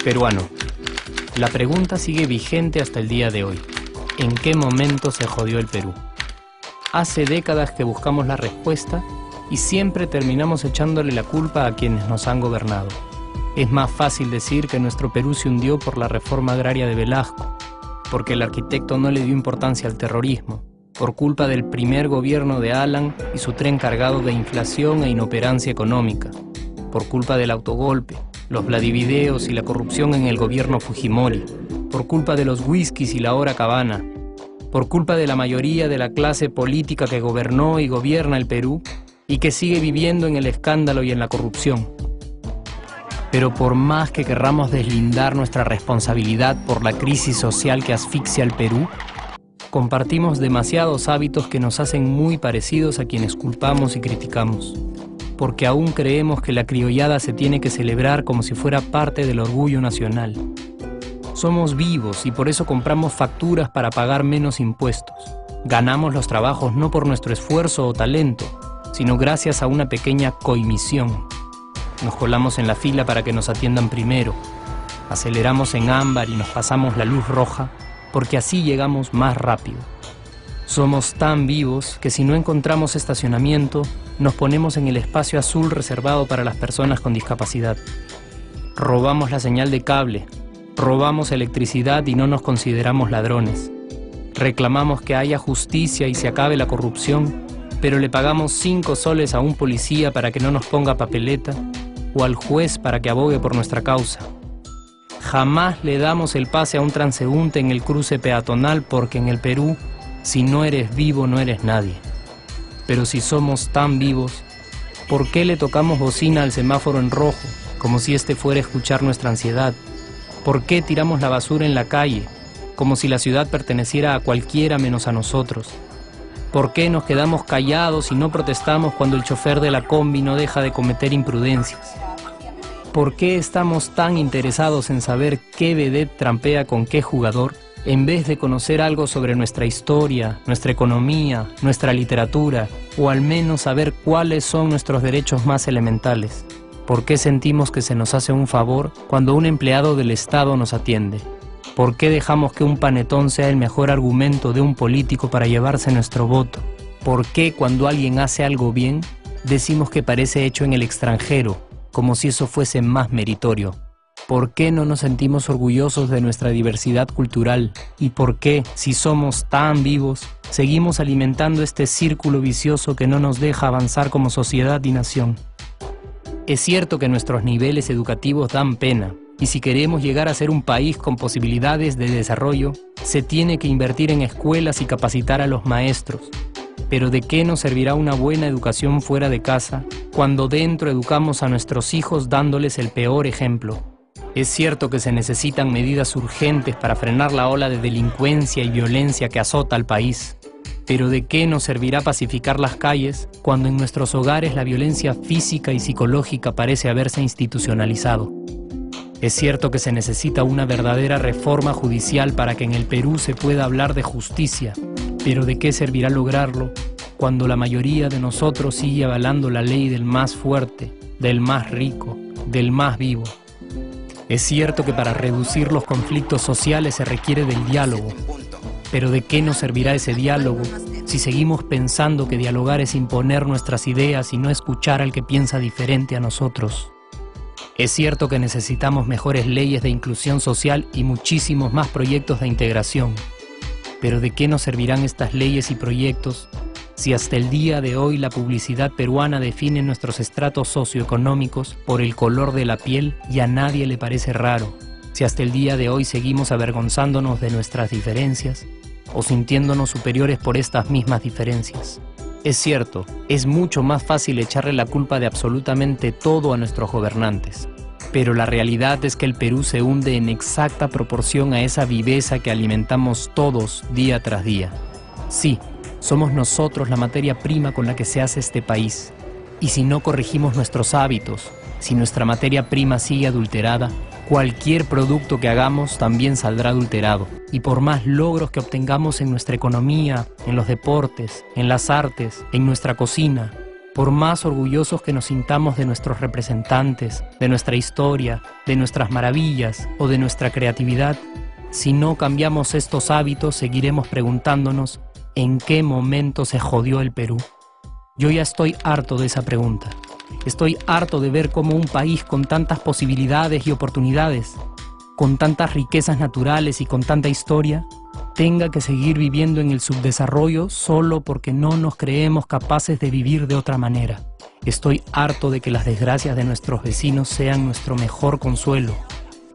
Peruano. La pregunta sigue vigente hasta el día de hoy. ¿En qué momento se jodió el Perú? Hace décadas que buscamos la respuesta y siempre terminamos echándole la culpa a quienes nos han gobernado. Es más fácil decir que nuestro Perú se hundió por la reforma agraria de Velasco, porque el arquitecto no le dio importancia al terrorismo, por culpa del primer gobierno de Alan y su tren cargado de inflación e inoperancia económica, por culpa del autogolpe, los Vladivideos y la corrupción en el gobierno Fujimori, por culpa de los whiskies y la hora cabana, por culpa de la mayoría de la clase política que gobernó y gobierna el Perú y que sigue viviendo en el escándalo y en la corrupción. Pero por más que querramos deslindar nuestra responsabilidad por la crisis social que asfixia al Perú, compartimos demasiados hábitos que nos hacen muy parecidos a quienes culpamos y criticamos, porque aún creemos que la criollada se tiene que celebrar como si fuera parte del orgullo nacional. Somos vivos y por eso compramos facturas para pagar menos impuestos. Ganamos los trabajos no por nuestro esfuerzo o talento, sino gracias a una pequeña coimisión. Nos colamos en la fila para que nos atiendan primero. Aceleramos en ámbar y nos pasamos la luz roja, porque así llegamos más rápido. Somos tan vivos que si no encontramos estacionamiento, nos ponemos en el espacio azul reservado para las personas con discapacidad. Robamos la señal de cable, robamos electricidad y no nos consideramos ladrones. Reclamamos que haya justicia y se acabe la corrupción, pero le pagamos 5 soles a un policía para que no nos ponga papeleta o al juez para que abogue por nuestra causa. Jamás le damos el pase a un transeúnte en el cruce peatonal porque en el Perú, si no eres vivo, no eres nadie. Pero si somos tan vivos, ¿por qué le tocamos bocina al semáforo en rojo, como si este fuera a escuchar nuestra ansiedad? ¿Por qué tiramos la basura en la calle, como si la ciudad perteneciera a cualquiera menos a nosotros? ¿Por qué nos quedamos callados y no protestamos cuando el chofer de la combi no deja de cometer imprudencias? ¿Por qué estamos tan interesados en saber qué vedette trampea con qué jugador, en vez de conocer algo sobre nuestra historia, nuestra economía, nuestra literatura, o al menos saber cuáles son nuestros derechos más elementales? ¿Por qué sentimos que se nos hace un favor cuando un empleado del Estado nos atiende? ¿Por qué dejamos que un panetón sea el mejor argumento de un político para llevarse nuestro voto? ¿Por qué cuando alguien hace algo bien, decimos que parece hecho en el extranjero, como si eso fuese más meritorio? ¿Por qué no nos sentimos orgullosos de nuestra diversidad cultural? ¿Y por qué, si somos tan vivos, seguimos alimentando este círculo vicioso que no nos deja avanzar como sociedad y nación? Es cierto que nuestros niveles educativos dan pena, y si queremos llegar a ser un país con posibilidades de desarrollo, se tiene que invertir en escuelas y capacitar a los maestros. Pero ¿de qué nos servirá una buena educación fuera de casa cuando dentro educamos a nuestros hijos dándoles el peor ejemplo? Es cierto que se necesitan medidas urgentes para frenar la ola de delincuencia y violencia que azota al país. Pero ¿de qué nos servirá pacificar las calles cuando en nuestros hogares la violencia física y psicológica parece haberse institucionalizado? Es cierto que se necesita una verdadera reforma judicial para que en el Perú se pueda hablar de justicia, pero ¿de qué servirá lograrlo cuando la mayoría de nosotros sigue avalando la ley del más fuerte, del más rico, del más vivo? Es cierto que para reducir los conflictos sociales se requiere del diálogo, pero ¿de qué nos servirá ese diálogo si seguimos pensando que dialogar es imponer nuestras ideas y no escuchar al que piensa diferente a nosotros? Es cierto que necesitamos mejores leyes de inclusión social y muchísimos más proyectos de integración. Pero ¿de qué nos servirán estas leyes y proyectos si hasta el día de hoy la publicidad peruana define nuestros estratos socioeconómicos por el color de la piel y a nadie le parece raro? Si hasta el día de hoy seguimos avergonzándonos de nuestras diferencias o sintiéndonos superiores por estas mismas diferencias. Es cierto, es mucho más fácil echarle la culpa de absolutamente todo a nuestros gobernantes. Pero la realidad es que el Perú se hunde en exacta proporción a esa viveza que alimentamos todos día tras día. Sí, somos nosotros la materia prima con la que se hace este país. Y si no corregimos nuestros hábitos, si nuestra materia prima sigue adulterada, Cualquier producto que hagamos también saldrá adulterado. Y por más logros que obtengamos en nuestra economía, en los deportes, en las artes, en nuestra cocina, por más orgullosos que nos sintamos de nuestros representantes, de nuestra historia, de nuestras maravillas o de nuestra creatividad, si no cambiamos estos hábitos, seguiremos preguntándonos ¿en qué momento se jodió el Perú? Yo ya estoy harto de esa pregunta. Estoy harto de ver cómo un país con tantas posibilidades y oportunidades, con tantas riquezas naturales y con tanta historia, tenga que seguir viviendo en el subdesarrollo solo porque no nos creemos capaces de vivir de otra manera. Estoy harto de que las desgracias de nuestros vecinos sean nuestro mejor consuelo.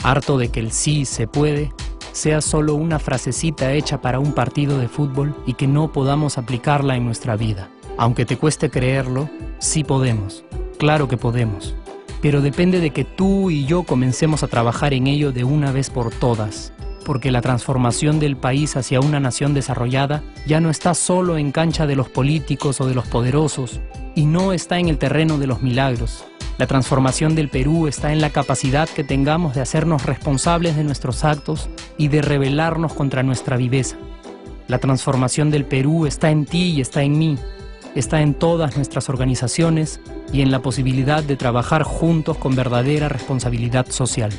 Harto de que el sí se puede sea solo una frasecita hecha para un partido de fútbol y que no podamos aplicarla en nuestra vida. Aunque te cueste creerlo, sí podemos. Claro que podemos. Pero depende de que tú y yo comencemos a trabajar en ello de una vez por todas. Porque la transformación del país hacia una nación desarrollada ya no está solo en cancha de los políticos o de los poderosos, y no está en el terreno de los milagros. La transformación del Perú está en la capacidad que tengamos de hacernos responsables de nuestros actos y de rebelarnos contra nuestra viveza. La transformación del Perú está en ti y está en mí. Está en todas nuestras organizaciones y en la posibilidad de trabajar juntos con verdadera responsabilidad social.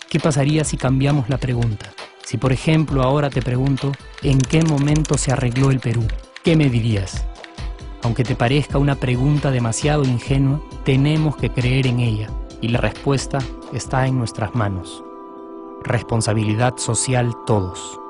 ¿Qué pasaría si cambiamos la pregunta? Si, por ejemplo, ahora te pregunto, ¿en qué momento se arregló el Perú? ¿Qué me dirías? Aunque te parezca una pregunta demasiado ingenua, tenemos que creer en ella, y la respuesta está en nuestras manos. Responsabilidad social todos.